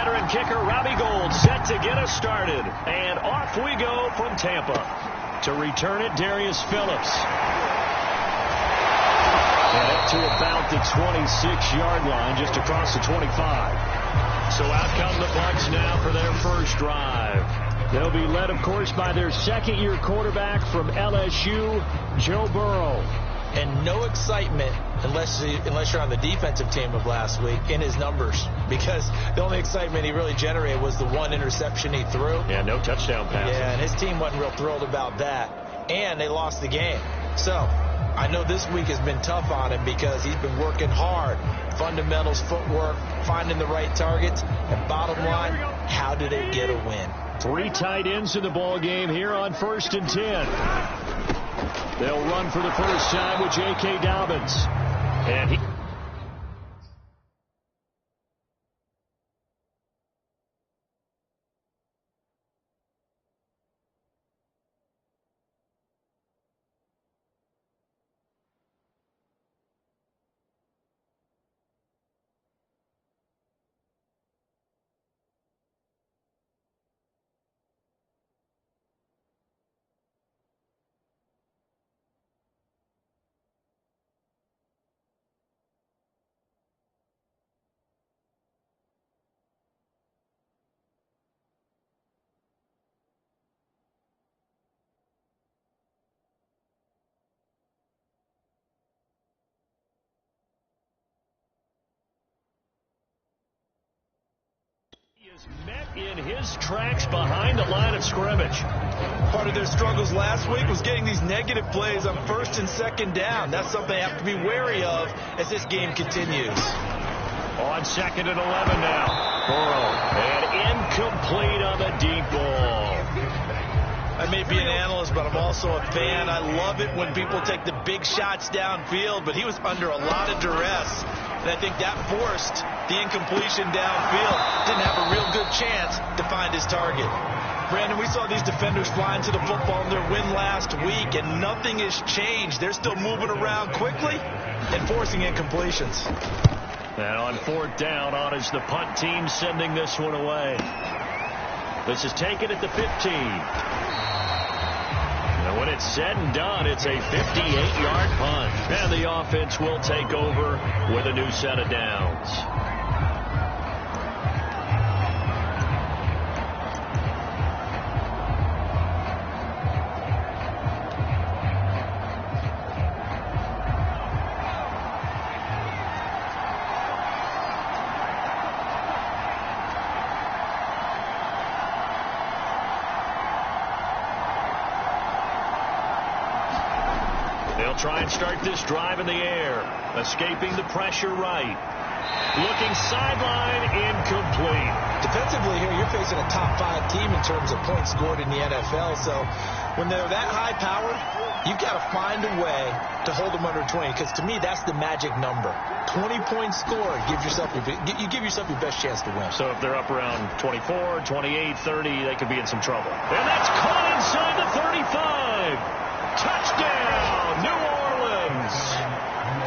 veteran kicker Robbie Gould set to get us started. And off we go from Tampa. To return it, Darius Phillips. And up to about the 26-yard line, just across the 25. So out come the Bucs now for their first drive. They'll be led, of course, by their second-year quarterback from LSU, Joe Burrow. And no excitement unless you're on the defensive team of last week in his numbers, because the only excitement he really generated was the one interception he threw. Yeah, no touchdown pass. Yeah, and his team wasn't real thrilled about that. And they lost the game. So I know this week has been tough on him because he's been working hard. Fundamentals, footwork, finding the right targets. And bottom line, how do they get a win? 3 tight ends in the ball game here on 1st and 10. They'll run for the first time with J.K. Dobbins. And he... is met in his tracks behind the line of scrimmage. Part of their struggles last week was getting these negative plays on 1st and 2nd down. That's something they have to be wary of as this game continues. On 2nd and 11 now. Burrow, and incomplete on the deep ball. I may be an analyst, but I'm also a fan. I love it when people take the big shots downfield, but he was under a lot of duress. And I think that forced the incompletion downfield. Didn't have a real good chance to find his target. Brandon, we saw these defenders flying to the football in their win last week, and nothing has changed. They're still moving around quickly and forcing incompletions. And on 4th down, on is the punt team sending this one away. This is taken at the 15. And when it's said and done, it's a 58-yard punt. And the offense will take over with a new set of downs. Try and start this drive in the air. Escaping the pressure right. Looking sideline, incomplete. Defensively here, you're facing a top 5 team in terms of points scored in the NFL. So when they're that high powered, you've got to find a way to hold them under 20. Because to me, that's the magic number. 20 points scored. You give yourself your best chance to win. So if they're up around 24, 28, 30, they could be in some trouble. And that's caught inside the 35. Touchdown, New Orleans.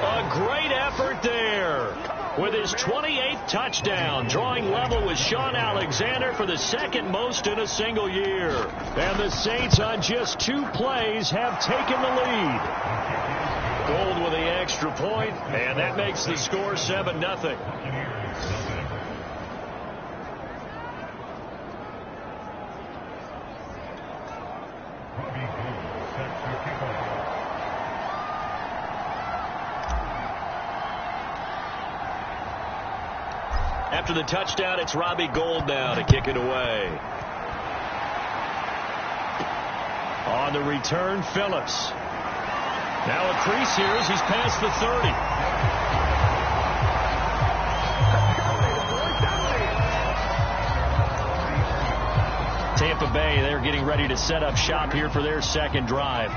A great effort there with his 28th touchdown, drawing level with Sean Alexander for the 2nd most in a single year. And the Saints on just 2 plays have taken the lead. Gould with the extra point, and that makes the score 7-0. After the touchdown, it's Robbie Gould now to kick it away. On the return, Phillips. Now a crease here as he's past the 30. Tampa Bay, they're getting ready to set up shop here for their 2nd drive.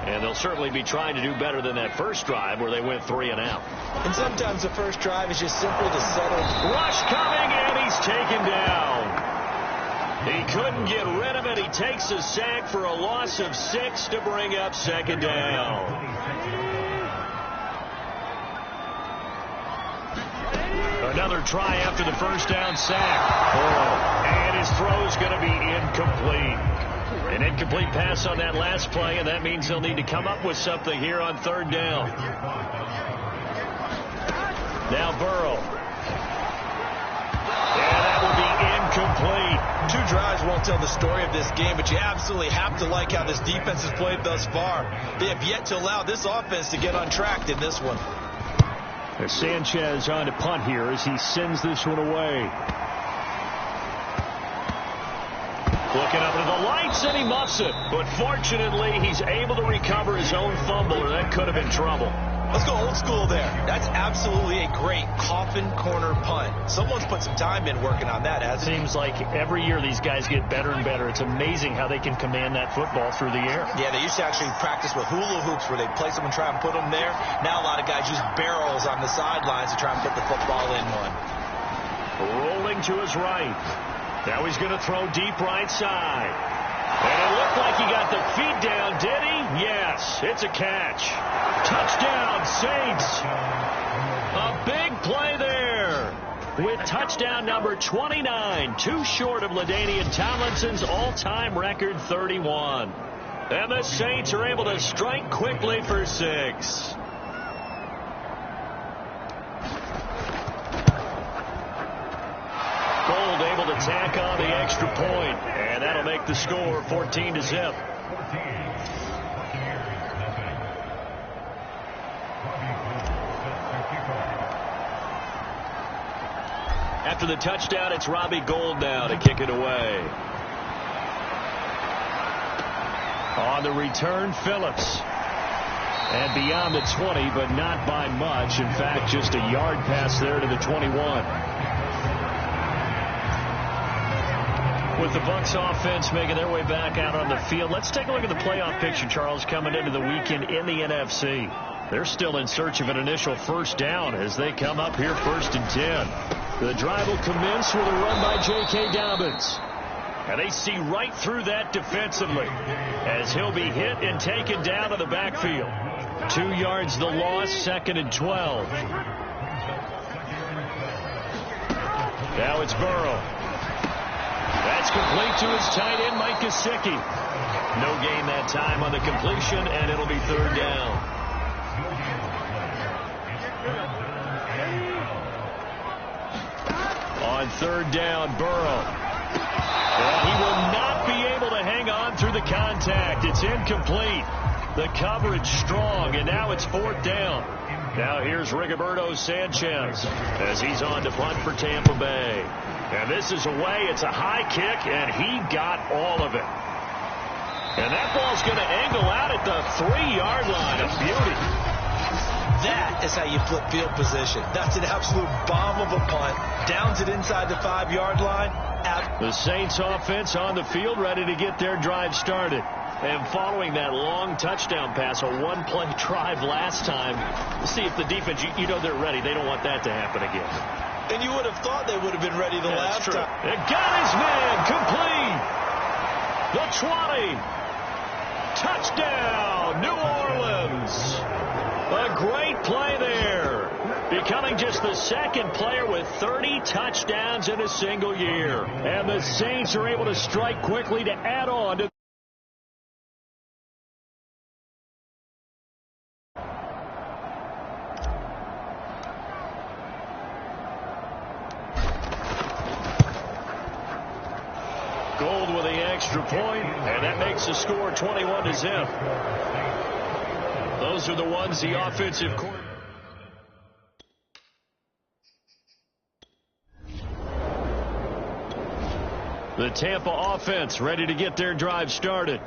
And they'll certainly be trying to do better than that first drive where they went 3 and out. And sometimes the first drive is just simply to settle. Rush coming, and he's taken down. He couldn't get rid of it. He takes a sack for a loss of 6 to bring up 2nd down. Another try after the first down sack. And his throw is going to be incomplete. An incomplete pass on that last play, and that means they'll need to come up with something here on third down. Now Burrow. And that will be incomplete. 2 drives won't tell the story of this game, but you absolutely have to like how this defense has played thus far. They have yet to allow this offense to get untracked in this one. Sanchez on to punt here as he sends this one away. Looking up into the lights, and he muffs it. But fortunately, he's able to recover his own fumble, or that could have been trouble. Let's go old school there. That's absolutely a great coffin corner punt. Someone's put some time in working on that, hasn't it? Seems like every year these guys get better and better. It's amazing how they can command that football through the air. Yeah, they used to actually practice with hula hoops where they'd place them and try and put them there. Now a lot of guys use barrels on the sidelines to try and put the football in one. Rolling to his right. Now he's going to throw deep right side. And it looked like he got the feet down, did he? Yes, it's a catch. Touchdown, Saints. A big play there with touchdown number 29, too short of LaDainian Tomlinson's all-time record 31. And the Saints are able to strike quickly for 6. Gold able to tack on the extra point, and that'll make the score 14-0. After the touchdown, it's Robbie Gould now to kick it away. On the return, Phillips. And beyond the 20, but not by much. In fact, just a yard pass there to the 21. With the Bucs offense making their way back out on the field, let's take a look at the playoff picture, Charles, coming into the weekend in the NFC. They're still in search of an initial first down as they come up here 1st and 10. The drive will commence with a run by J.K. Dobbins. And they see right through that defensively as he'll be hit and taken down to the backfield. 2 yards the loss, 2nd and 12. Now it's Burrow. That's complete to his tight end, Mike Gesicki. No gain that time on the completion, and it'll be 3rd down. On 3rd down, Burrow. Well, he will not be able to hang on through the contact. It's incomplete. The coverage strong, and now it's 4th down. Now here's Rigoberto Sanchez as he's on to punt for Tampa Bay. And this is away. It's a high kick, and he got all of it. And that ball's going to angle out at the 3-yard line. A beauty. That is how you flip field position. That's an absolute bomb of a punt. Downs it inside the 5-yard line. The Saints offense on the field ready to get their drive started. And following that long touchdown pass, a one-play drive last time, see if the defense, you know they're ready. They don't want that to happen again. And you would have thought they would have been ready the last time. It got his man complete. The 20. Touchdown, New Orleans. A great play there. Becoming just the 2nd player with 30 touchdowns in a single year. And the Saints are able to strike quickly to add on to Gold with the extra point, and that makes the score 21-0. Those are the ones the offensive court. The Tampa offense ready to get their drive started.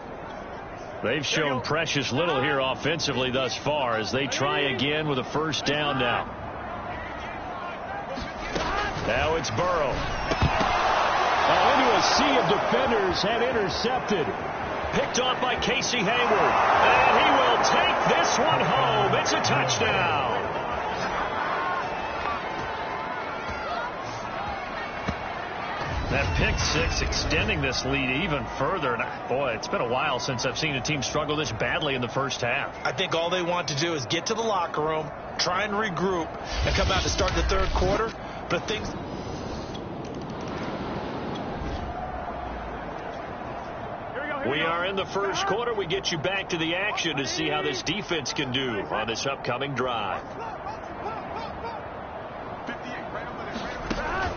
They've shown precious little here offensively thus far as they try again with a 1st down now. Now it's Burrow. Into a sea of defenders and intercepted. Picked off by Casey Hayward. And he will take this one home. It's a touchdown. That pick 6 extending this lead even further. And boy, it's been a while since I've seen a team struggle this badly in the first half. I think all they want to do is get to the locker room, try and regroup, and come out to start the 3rd quarter. but things... We are in the first quarter. We get you back to the action to see how this defense can do on this upcoming drive.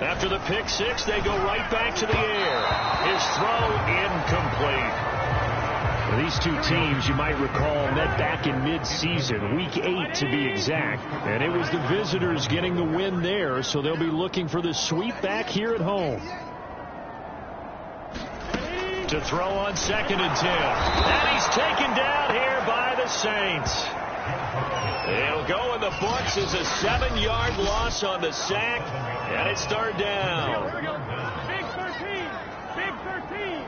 After the pick six, they go right back to the air. His throw incomplete. These two teams, you might recall, met back in mid-season, week 8 to be exact. And it was the visitors getting the win there, so they'll be looking for the sweep back here at home. To throw on 2nd and 10. And he's taken down here by the Saints. It'll go in the books as a 7-yard loss on the sack. And it's third down. Big 13. Big 13.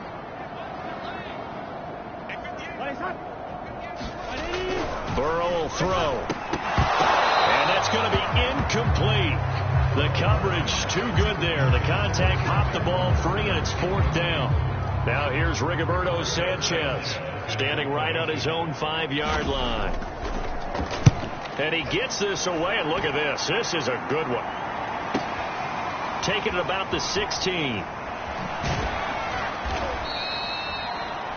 Burrow will throw. And that's going to be incomplete. The coverage too good there. The contact popped the ball free, and it's 4th down. Now here's Rigoberto Sanchez standing right on his own 5-yard line. And he gets this away, and look at this. This is a good one. Taking it about the 16.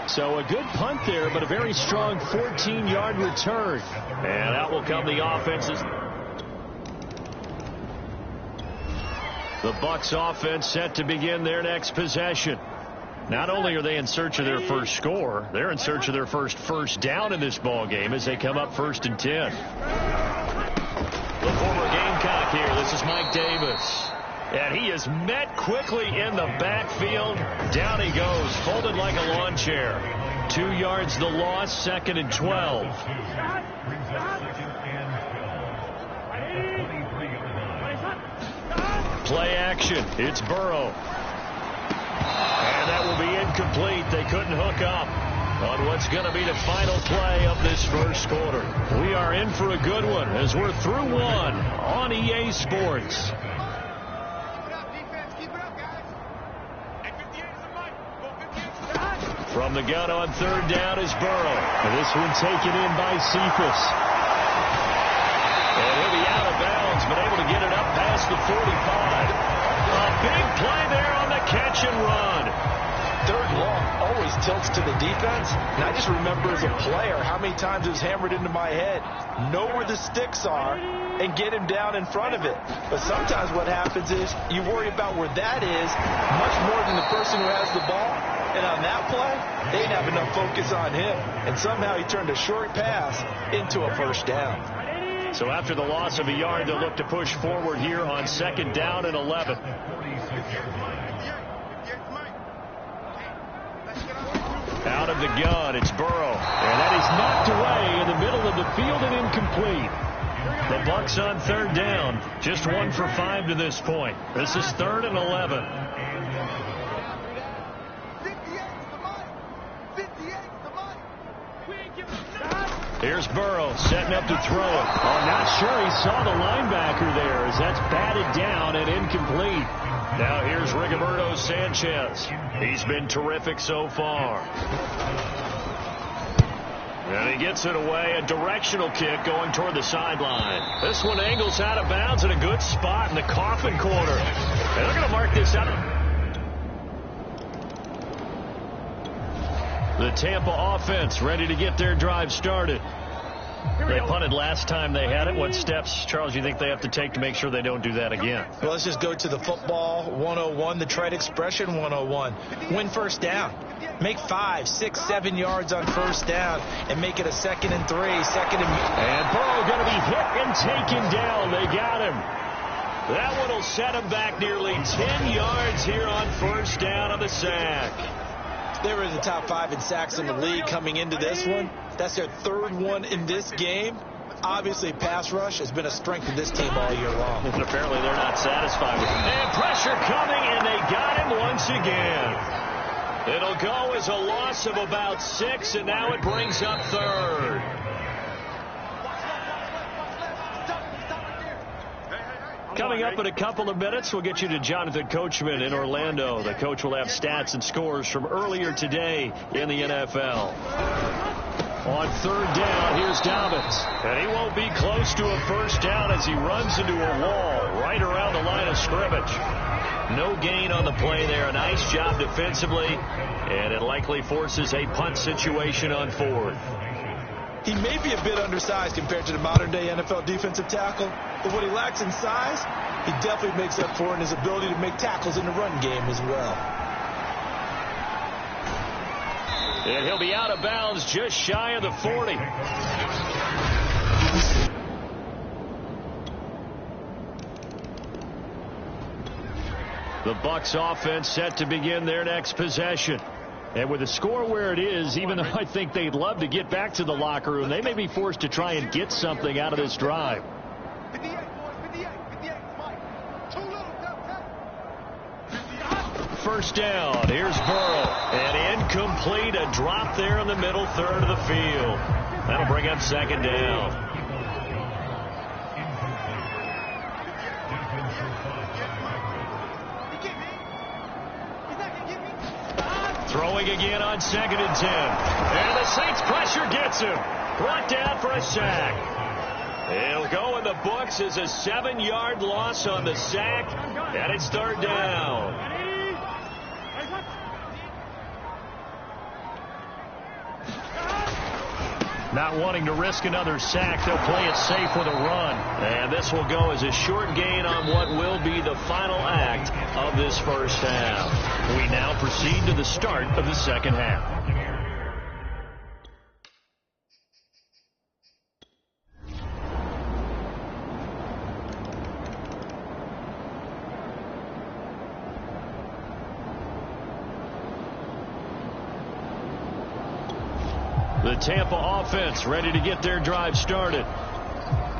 So a good punt there, but a very strong 14-yard return. And out will come the offenses. The Bucs offense set to begin their next possession. Not only are they in search of their first score, they're in search of their first down in this ball game as they come up 1st and 10. The former Gamecock here. This is Mike Davis. And he is met quickly in the backfield. Down he goes, folded like a lawn chair. 2 yards the loss, 2nd and 12. Play action. It's Burrow. And that will be incomplete. They couldn't hook up on what's going to be the final play of this first quarter. We are in for a good one as we're through one on EA Sports. From the gun on 3rd down is Burrow. And this one taken in by Cephas. And he'll be out of bounds, but able to get it up past the 45. A big play there on the catch and run. 3rd long always tilts to the defense. And I just remember as a player how many times it was hammered into my head. Know where the sticks are and get him down in front of it. But sometimes what happens is you worry about where that is much more than the person who has the ball. And on that play, they didn't have enough focus on him. And somehow he turned a short pass into a first down. So after the loss of a yard, they'll look to push forward here on 2nd down and 11. Out of the gun, it's Burrow. And that is knocked away in the middle of the field and incomplete. The Bucs on 3rd down. Just 1 for 5 to this point. This is 3rd and 11. Here's Burrow setting up to throw it. Oh, not sure he saw the linebacker there as that's batted down and incomplete. Now here's Rigoberto Sanchez. He's been terrific so far. And he gets it away. A directional kick going toward the sideline. This one angles out of bounds in a good spot in the coffin corner. And they're going to mark this out. The Tampa offense ready to get their drive started. They punted last time they had it. What steps, Charles, you think they have to take to make sure they don't do that again? Well, let's just go to the football 101, the trade expression 101. Win first down. Make 5, 6, 7 yards on first down and make it a 2nd and 3, 2nd and Burrow going to be hit and taken down. They got him. That one will set him back nearly 10 yards here on first down on the sack. They were in the top 5 in sacks in the league coming into this one. That's their 3rd one in this game. Obviously, pass rush has been a strength of this team all year long. And apparently they're not satisfied with it. And pressure coming, and they got him once again. It'll go as a loss of about 6, and now it brings up 3rd. Coming up in a couple of minutes, we'll get you to Jonathan Coachman in Orlando. The coach will have stats and scores from earlier today in the NFL. On third down, here's Dobbins. And he won't be close to a first down as he runs into a wall right around the line of scrimmage. No gain on the play there. A nice job defensively, and it likely forces a punt situation on fourth. He may be a bit undersized compared to the modern-day NFL defensive tackle, but what he lacks in size, he definitely makes up for in his ability to make tackles in the run game as well. And he'll be out of bounds just shy of the 40. The Bucs offense set to begin their next possession. And with the score where it is, even though I think they'd love to get back to the locker room, they may be forced to try and get something out of this drive. First down. Here's Burrow. And incomplete. A drop there in the middle third of the field. That'll bring up second down. Throwing again on 2nd and 10. And the Saints pressure gets him. Brought down for a sack. It'll go in the books as a 7-yard loss on the sack. And it's third down. Not wanting to risk another sack, they'll play it safe with a run. And this will go as a short gain on what will be the final act of this first half. We now proceed to the start of the second half. The Tampa offense ready to get their drive started.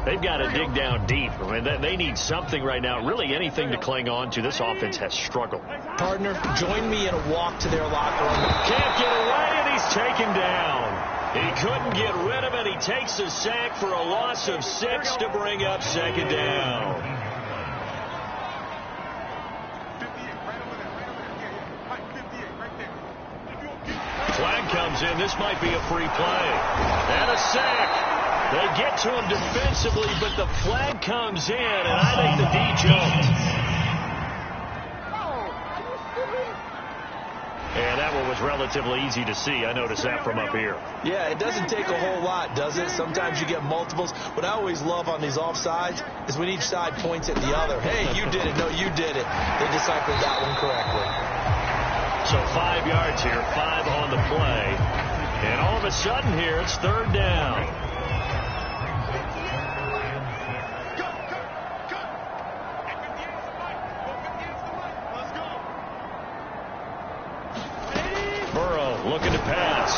They've got to dig down deep. I mean, they need something right now, really anything to cling on to. This offense has struggled. Partner, join me in a walk to their locker room. Can't get away, and he's taken down. He couldn't get rid of it. He takes a sack for a loss of 6 to bring up second down. Flag comes in. This might be a free play. And a sack. They get to him defensively, but the flag comes in, and I think the D jumped. And that one was relatively easy to see. I noticed that from up here. Yeah, it doesn't take a whole lot, does it? Sometimes you get multiples. What I always love on these offsides is when each side points at the other. Hey, you did it. No, you did it. They deciphered that one correctly. So 5 yards here, 5 on the play. And all of a sudden here, it's third down. Burrow looking to pass.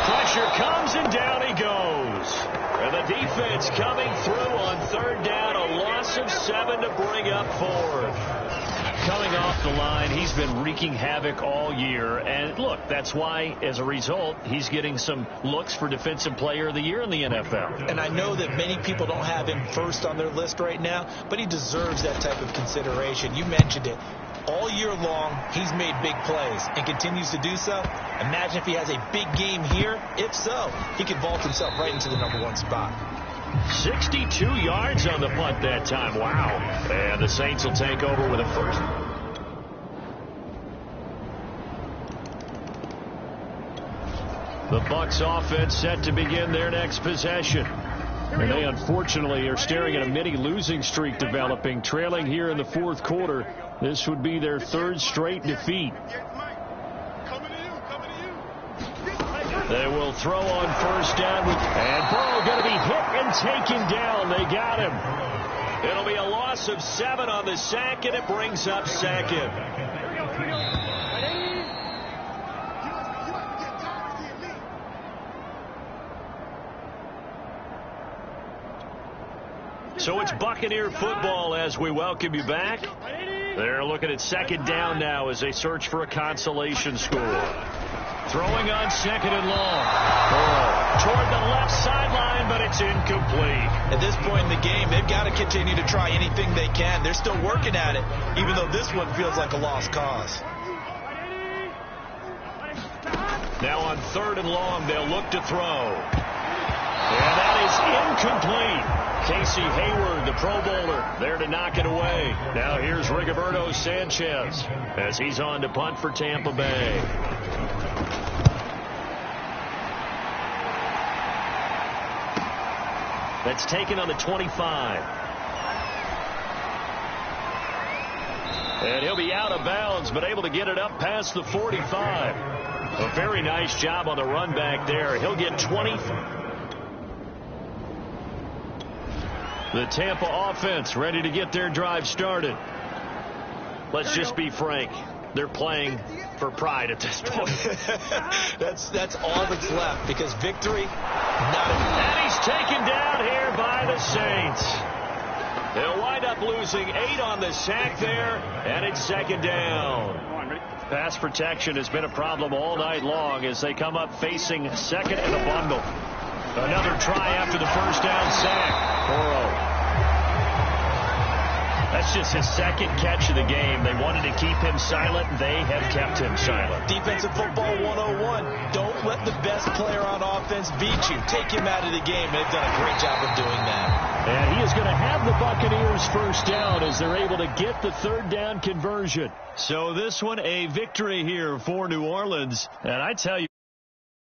Pressure comes and down he goes. And the defense coming through on third down. A loss of 7 to bring up fourth. Coming off the line, he's been wreaking havoc all year. And look, that's why, as a result, he's getting some looks for Defensive Player of the Year in the NFL. And I know that many people don't have him first on their list right now, but he deserves that type of consideration. You mentioned it. All year long, he's made big plays and continues to do so. Imagine if he has a big game here. If so, he could vault himself right into the #1 spot. 62 yards on the punt that time. Wow. And the Saints will take over with a first. The Bucs offense set to begin their next possession. And they unfortunately are staring at a mini losing streak developing, trailing here in the fourth quarter. This would be their third straight defeat. They will throw on first down. And Burrow going to be hit and taken down. They got him. It'll be a loss of 7 on the sack, and it brings up second. So it's Buccaneer football as we welcome you back. They're looking at second down now as they search for a consolation score. Throwing on second and long. Burrow toward the left sideline, but it's incomplete. At this point in the game, they've got to continue to try anything they can. They're still working at it, even though this one feels like a lost cause. Now on 3rd and long, they'll look to throw. And that is incomplete. Casey Hayward, the Pro Bowler, there to knock it away. Now here's Rigoberto Sanchez as he's on to punt for Tampa Bay. That's taken on the 25. And he'll be out of bounds, but able to get it up past the 45. A very nice job on the run back there. He'll get 20. The Tampa offense ready to get their drive started. Let's just be frank. They're playing for pride at this point. that's all that's left, because victory, not enough. And he's taken down here by the Saints. They'll wind up losing 8 on the sack there, and it's 2nd down. Pass protection has been a problem all night long as they come up facing 2nd and a bundle. Another try after the first down sack. Burrow. That's just his 2nd catch of the game. They wanted to keep him silent. They have kept him silent. Defensive football 101. Don't let the best player on offense beat you. Take him out of the game. They've done a great job of doing that. And he is going to have the Buccaneers first down as they're able to get the 3rd down conversion. So this one a victory here for New Orleans. And I tell you,